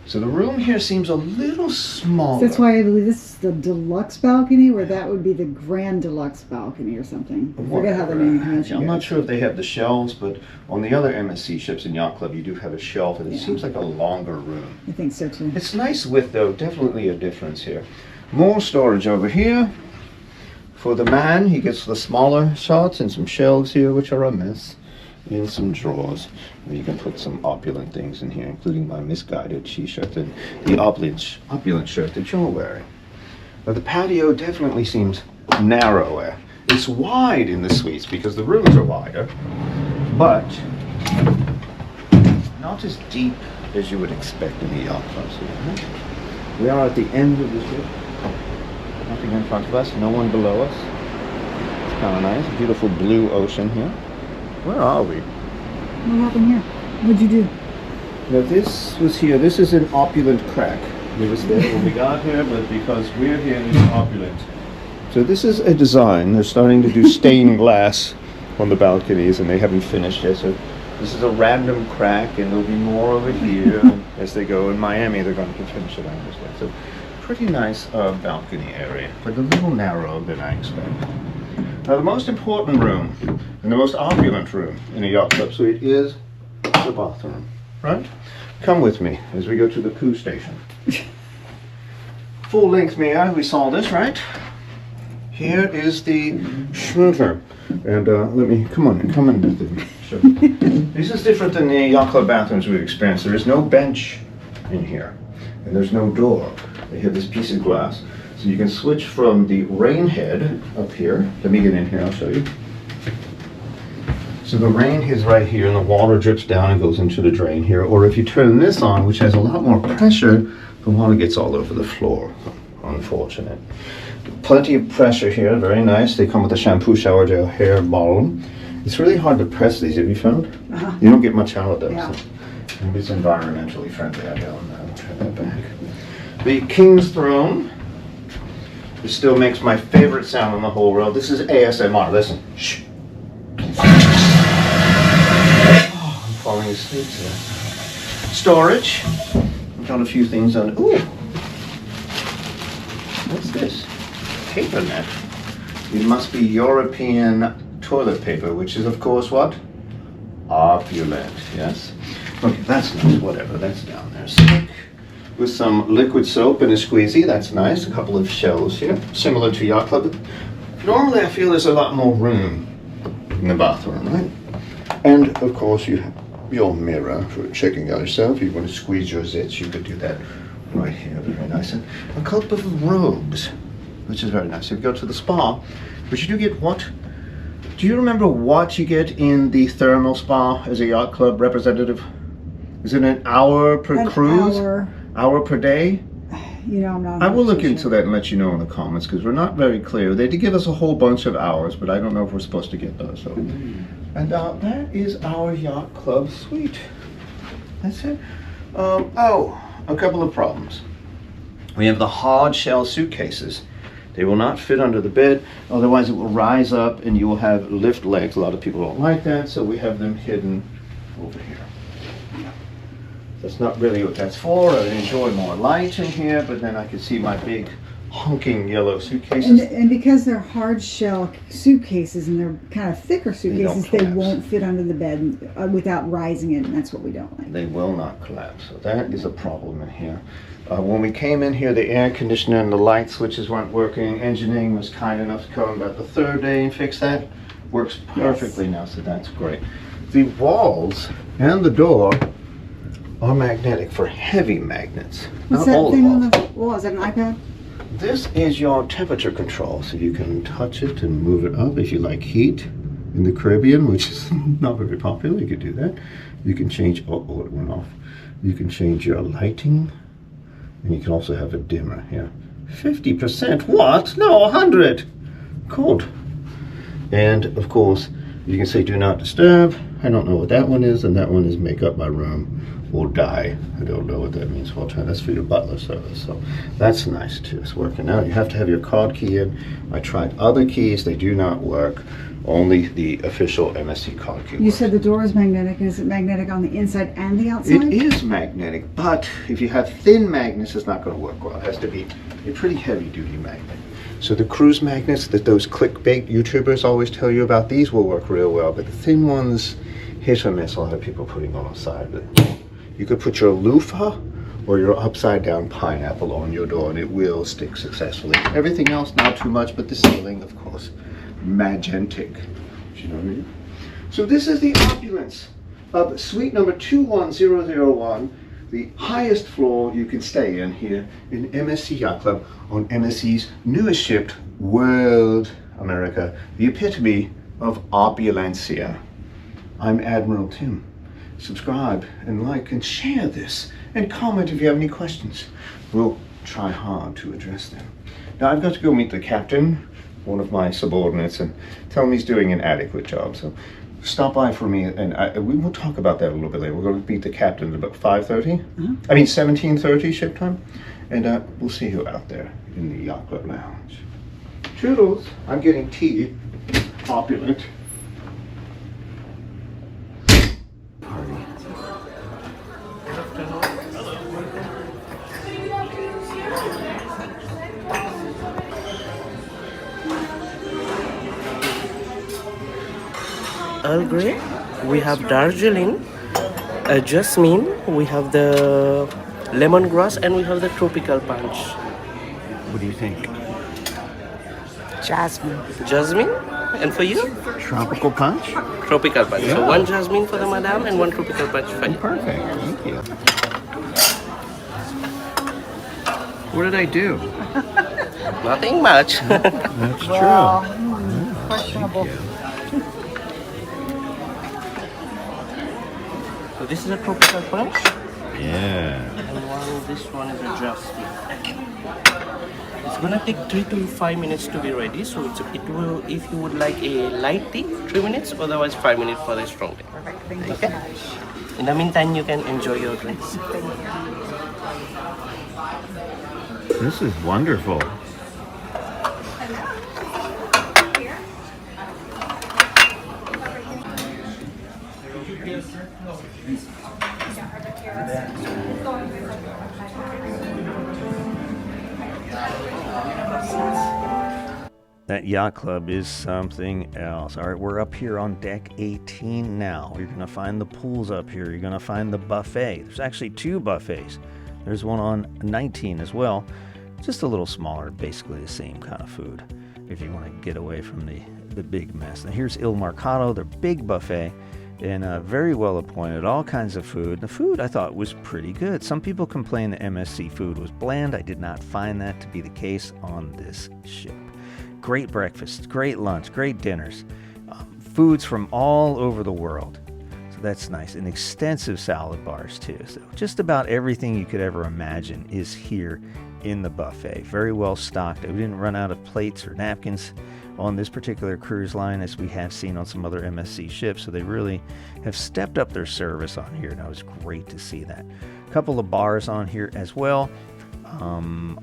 So the room here seems a little smaller. That's why I believe this is the deluxe balcony, or that would be the grand deluxe balcony or something. I forget how the naming convention I'm not goes. sure if they have the shelves, but on the other MSC ships in Yacht Club, you do have a shelf, and it seems like a longer room. I think so too. It's nice width, though. Definitely a difference here. More storage over here. For the man, he gets the smaller shots and some shelves here, which are a mess. And some drawers. You can put some opulent things in here, including my misguided t-shirt and the opulent shirt that you're wearing. Now, the patio definitely seems narrower. It's wide in the suites because the rooms are wider, but not as deep as you would expect in the yacht club. We are at the end of the ship. Nothing in front of us, no one below us. It's kind of nice. A beautiful blue ocean here. Where are we? What happened here? What'd you do? Now this was here. This is an opulent crack. It was there when we got here, but because we're here, it's opulent. So this is a design. They're starting to do stained glass on the balconies, and they haven't finished yet. So this is a random crack, and there'll be more over here as they go. In Miami, they're going to finish it, I understand. So pretty nice balcony area, but a little narrower than I expected. Now the most important room, and the most opulent room in a yacht club suite is the bathroom, right? Come with me as we go to the poo station. Full length mirror, we saw this, right? Here is the shooter. And let me, come on with me. Sure. This is different than the yacht club bathrooms we've experienced. There is no bench in here, and there's no door. They have this piece of glass. So you can switch from the rain head up here. Let me get in here, I'll show you. So the rain is right here, and the water drips down and goes into the drain here. Or if you turn this on, which has a lot more pressure, the water gets all over the floor. Unfortunate. Plenty of pressure here, very nice. They come with a shampoo, shower gel, hair balm. It's really hard to press these, have you found? You don't get much out of them. Yeah. So maybe it's environmentally friendly, I don't know. Turn that back. The King's Throne. It still makes my favorite sound in the whole world. This is ASMR. Listen. Shh. Oh, I'm falling asleep today. Storage. I've got a few things on. Ooh. What's this? Paper net. It must be European toilet paper, which is, of course, what? Opulent. Yes? Okay, that's nice. Whatever. That's down there. Sink. With some liquid soap and a squeezy, that's nice. A couple of shelves here, similar to Yacht Club. Normally I feel there's a lot more room in the bathroom, right? And of course you have your mirror for checking out yourself. If you want to squeeze your zits, you could do that right here, very nice. And a couple of robes, which is very nice. If you go to the spa, but you do get what? Do you remember what you get in the thermal spa as a Yacht Club representative? Is it an hour per cruise? Hour per day? You know, I'm not. I will look into that and let you know in the comments because we're not very clear. They did give us a whole bunch of hours, but I don't know if we're supposed to get those. So, and that is our Yacht Club suite. That's it. Oh, a couple of problems. We have the hard shell suitcases. They will not fit under the bed, otherwise it will rise up and you will have lift legs. A lot of people don't like that, so we have them hidden over here. That's not really what that's for. I enjoy more light in here, but then I can see my big honking yellow suitcases. And because they're hard shell suitcases and they're kind of thicker suitcases, they collapse. won't fit under the bed without rising it, and that's what we don't like. They will not collapse. So that is a problem in here. When we came in here, the air conditioner and the light switches weren't working. Engineering was kind enough to come about the third day and fix that. Works perfectly now, so that's great. The walls and the door are magnetic for heavy magnets. What's Not all that the thing walls. on the wall? Is that an iPad? This is your temperature control, so you can touch it and move it up if you like heat in the Caribbean, which is not very popular. You could do that. You can change, oh, it went off. You can change your lighting, and you can also have a dimmer here. 50%, what? No, 100. Cold. And of course, you can say do not disturb. I don't know what that one is, and that one is make up my room or die. I don't know what that means. Well, that's for your butler service, so that's nice too. It's working out. You have to have your card key in. I tried other keys, they do not work. Only the official MSC card key You works. said the door is magnetic. Is it magnetic on the inside and the outside? It is magnetic, but if you have thin magnets, it's not going to work well. It has to be a pretty heavy-duty magnet. So the cruise magnets that those clickbait YouTubers always tell you about, these will work real well, but the thin ones, hit or miss. A lot of people are putting on the side. But you could put your loofah or your upside-down pineapple on your door, and it will stick successfully. Everything else, not too much, but the ceiling, of course, magentic. Do you know what I mean? So this is the opulence of suite number 21001, the highest floor you can stay in here in MSC Yacht Club on MSC's newest ship, World America, the epitome of opulencia. I'm Admiral Tim. Subscribe and like and share this and comment if you have any questions. We'll try hard to address them. Now I've got to go meet the captain, one of my subordinates, and tell him he's doing an adequate job. So stop by for me, and we will talk about that a little bit later. We're going to meet the captain at about 5:30. I mean 17:30 ship time, and we'll see you out there in the Yacht Club lounge. Toodles. I'm getting tea. Opulent. Party. Earl Grey, we have Darjeeling, Jasmine, we have the lemongrass, and we have the tropical punch. What do you think? Jasmine. Jasmine, and for you? Tropical punch? Tropical punch. Yeah. So one jasmine for the madam and one tropical punch for you. Perfect. Thank you. What did I do? Nothing much. That's Questionable. So this is a tropical punch, Yeah. and this one is a jasmine. It's gonna take 3 to 5 minutes to be ready. So it will, if you would like a light tea, 3 minutes. Otherwise, 5 minutes for the strong tea. Thank you so much. In the meantime, you can enjoy your drinks. This is wonderful. That yacht club is something else. All right, we're up here on deck 18 now. You're going to find the pools up here. You're going to find the buffet. There's actually 2 buffets. There's one on 19 as well. Just a little smaller, basically the same kind of food if you want to get away from the big mess. Now here's Il Marcato, their big buffet, and very well appointed, all kinds of food. The food I thought was pretty good. Some people complain the MSC food was bland. I did not find that to be the case on this ship. Great breakfasts, great lunch, great dinners, foods from all over the world. So that's nice. And extensive salad bars too. So just about everything you could ever imagine is here in the buffet. Very well stocked. We didn't run out of plates or napkins on this particular cruise line, as we have seen on some other MSC ships. So they really have stepped up their service on here. And it was great to see that. A couple of bars on here as well.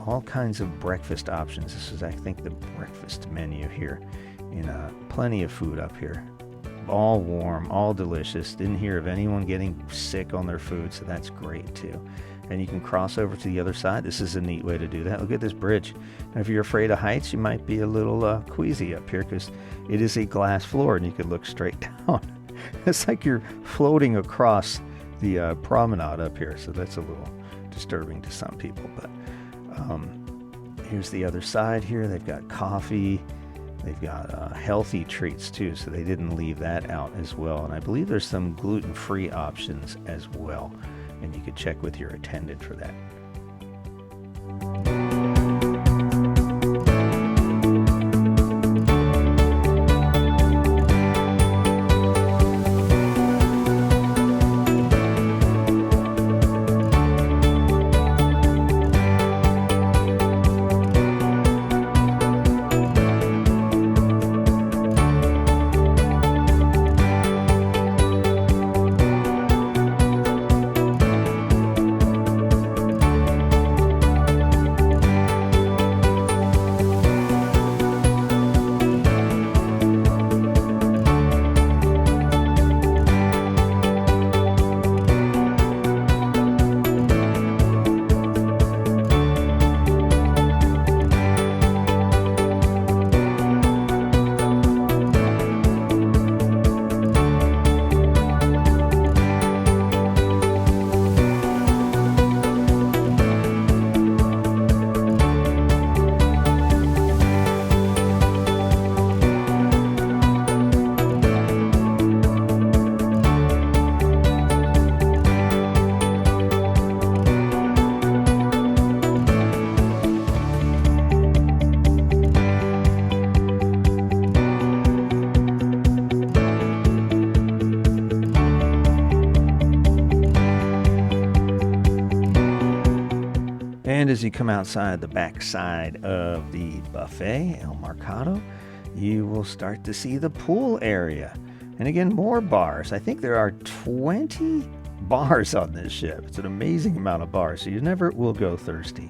All kinds of breakfast options. This is, I think, the breakfast menu here. And plenty of food up here. all warm, all delicious. Didn't hear of anyone getting sick on their food, so that's great too. And you can cross over to the other side. This is a neat way to do that. Look at this bridge. Now, if you're afraid of heights, you might be a little queasy up here because it is a glass floor and you could look straight down. It's like you're floating across the promenade up here, so that's a little disturbing to some people. But here's the other side here. They've got coffee. They've got healthy treats too, so they didn't leave that out as well. And I believe there's some gluten-free options as well, and you could check with your attendant for that. And as you come outside the back side of the buffet, El Marcato, you will start to see the pool area. And again, more bars. I think there are 20 bars on this ship. It's an amazing amount of bars, so you never will go thirsty.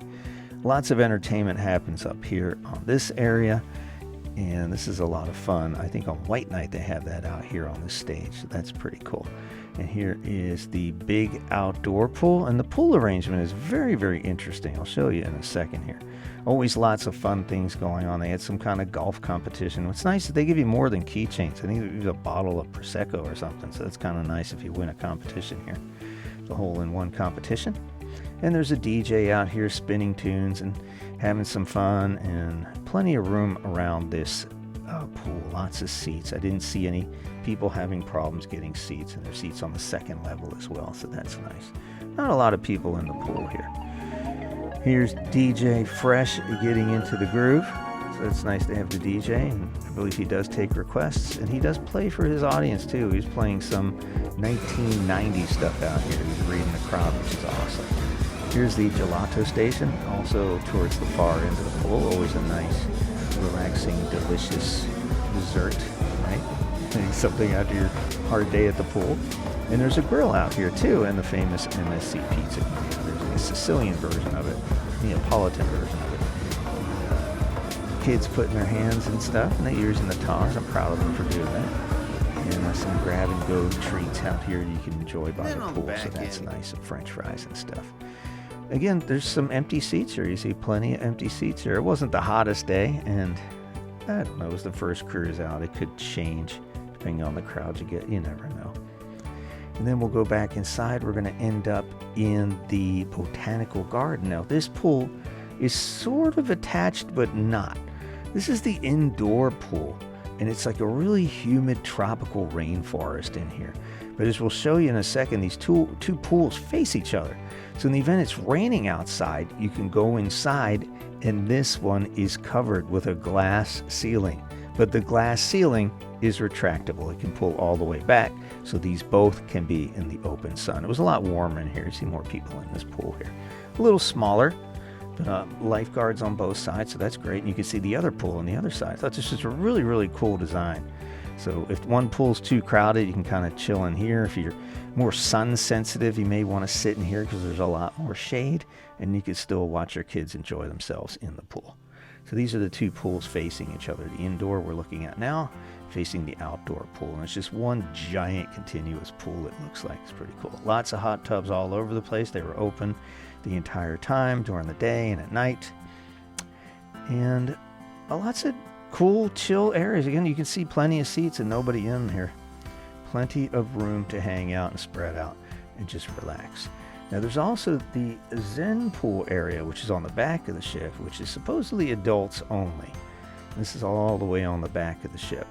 Lots of entertainment happens up here on this area, and this is a lot of fun. I think on White Night they have that out here on this stage, so that's pretty cool. And here is the big outdoor pool, and the pool arrangement is very, very interesting. I'll show you in a second here. Always lots of fun things going on. They had some kind of golf competition. What's nice is they give you more than keychains. I think they give you a bottle of Prosecco or something, so that's kind of nice if you win a competition here. The hole-in-one competition. And there's a DJ out here spinning tunes and having some fun, and plenty of room around this pool. Lots of seats. I didn't see any people having problems getting seats, and there's seats on the second level as well, so that's nice. Not a lot of people in the pool here. Here's DJ Fresh getting into the groove, so it's nice to have the DJ, and I believe he does take requests, and he does play for his audience too. He's playing some 1990 stuff out here. He's reading the crowd, which is awesome. Here's the gelato station, also towards the far end of the pool. Always a nice, relaxing, delicious dessert, right? Something after your hard day at the pool. And there's a grill out here too, and the famous MSC pizza. There's a Sicilian version of it, the Neapolitan version of it. Kids putting their hands and stuff, and they're using the tongs. I'm proud of them for doing that. And some grab-and-go treats out here you can enjoy by the pool, so that's nice. Some French fries and stuff. Again, there's some empty seats here. You see plenty of empty seats here. It wasn't the hottest day, and I don't know, it was the first cruise out. It could change depending on the crowd you get. You never know. And then we'll go back inside. We're going to end up in the botanical garden. Now, this pool is sort of attached, but not. This is the indoor pool, and it's like a really humid tropical rainforest in here. But as we'll show you in a second, these two pools face each other. So in the event it's raining outside, you can go inside, and this one is covered with a glass ceiling. But the glass ceiling is retractable. It can pull all the way back, so these both can be in the open sun. It was a lot warmer in here. You see more people in this pool here. A little smaller, but lifeguards on both sides, so that's great. And you can see the other pool on the other side. I thought this was a really, really cool design. So if one pool's too crowded, you can kind of chill in here. If you're more sun sensitive, you may want to sit in here because there's a lot more shade, and you can still watch your kids enjoy themselves in the pool. So these are the two pools facing each other. The indoor we're looking at now, facing the outdoor pool. And it's just one giant continuous pool, it looks like. It's pretty cool. Lots of hot tubs all over the place. They were open the entire time during the day and at night. And lots of cool, chill areas. Again, you can see plenty of seats and nobody in here. Plenty of room to hang out and spread out and just relax. Now there's also the Zen pool area, which is on the back of the ship, which is supposedly adults only. This is all the way on the back of the ship.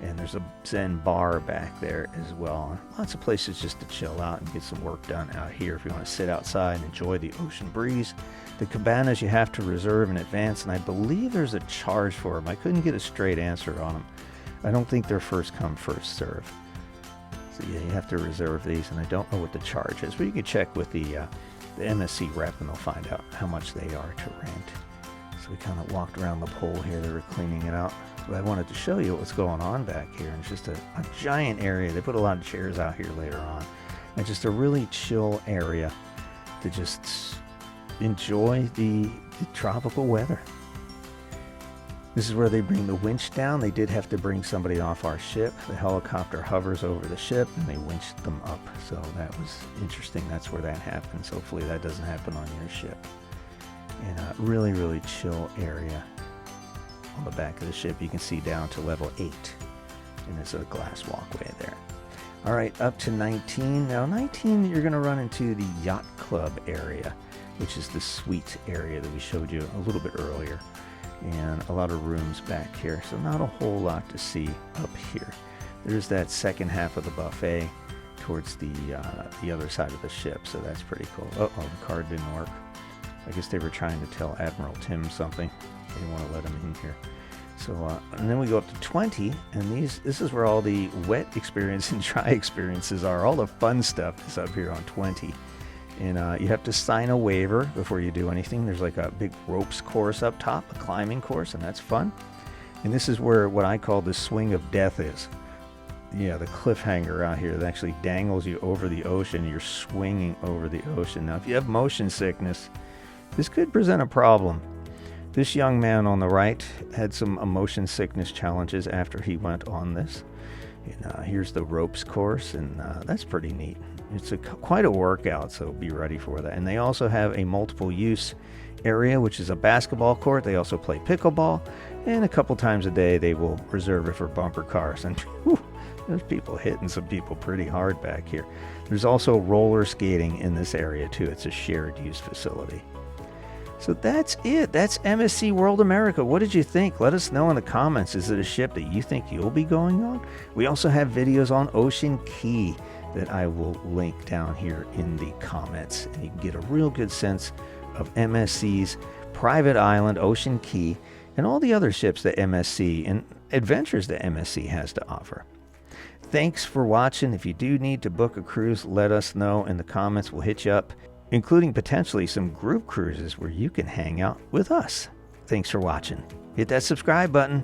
And there's a Zen bar back there as well. Lots of places just to chill out and get some work done out here if you want to sit outside and enjoy the ocean breeze. The cabanas you have to reserve in advance, and I believe there's a charge for them. I couldn't get a straight answer on them. I don't think they're first come, first serve. So yeah, you have to reserve these, and I don't know what the charge is, but you can check with the MSC rep and they'll find out how much they are to rent. So we kind of walked around the pool here. They were cleaning it out. But I wanted to show you what's going on back here. And it's just a giant area. They put a lot of chairs out here later on. And just a really chill area to just enjoy the tropical weather. This is where they bring the winch down. They did have to bring somebody off our ship. The helicopter hovers over the ship and they winched them up. So that was interesting. That's where that happens. Hopefully that doesn't happen on your ship. And a really, really chill area on the back of the ship. You can see down to level 8. And there's a glass walkway there. All right, up to 19. Now 19, you're going to run into the Yacht Club area, which is the suite area that we showed you a little bit earlier. And a lot of rooms back here, so not a whole lot to see up here. There's that second half of the buffet towards the other side of the ship, so that's pretty cool. Oh, the card didn't work. I guess they were trying to tell Admiral Tim something. They didn't want to let him in here. So, and then we go up to 20, and this is where all the wet experience and dry experiences are. All the fun stuff is up here on 20. And you have to sign a waiver before you do anything. There's like a big ropes course up top, a climbing course, and that's fun. And this is where what I call the swing of death is. Yeah, the cliffhanger out here that actually dangles you over the ocean. You're swinging over the ocean. Now, if you have motion sickness, this could present a problem. This young man on the right had some motion sickness challenges after he went on this. And here's the ropes course, and that's pretty neat. It's quite a workout, so be ready for that. And they also have a multiple use area, which is a basketball court. They also play pickleball, and a couple times a day they will reserve it for bumper cars. And whew, there's people hitting some people pretty hard back here. There's also roller skating in this area too. It's a shared use facility. So that's it. That's MSC World America. What did you think? Let us know in the comments. Is it a ship that you think you'll be going on? We also have videos on Ocean Key that I will link down here in the comments. And you can get a real good sense of MSC's private island, Ocean Key, and all the other ships that MSC and adventures that MSC has to offer. Thanks for watching. If you do need to book a cruise, let us know in the comments. We'll hit you up, including potentially some group cruises where you can hang out with us. Thanks for watching. Hit that subscribe button.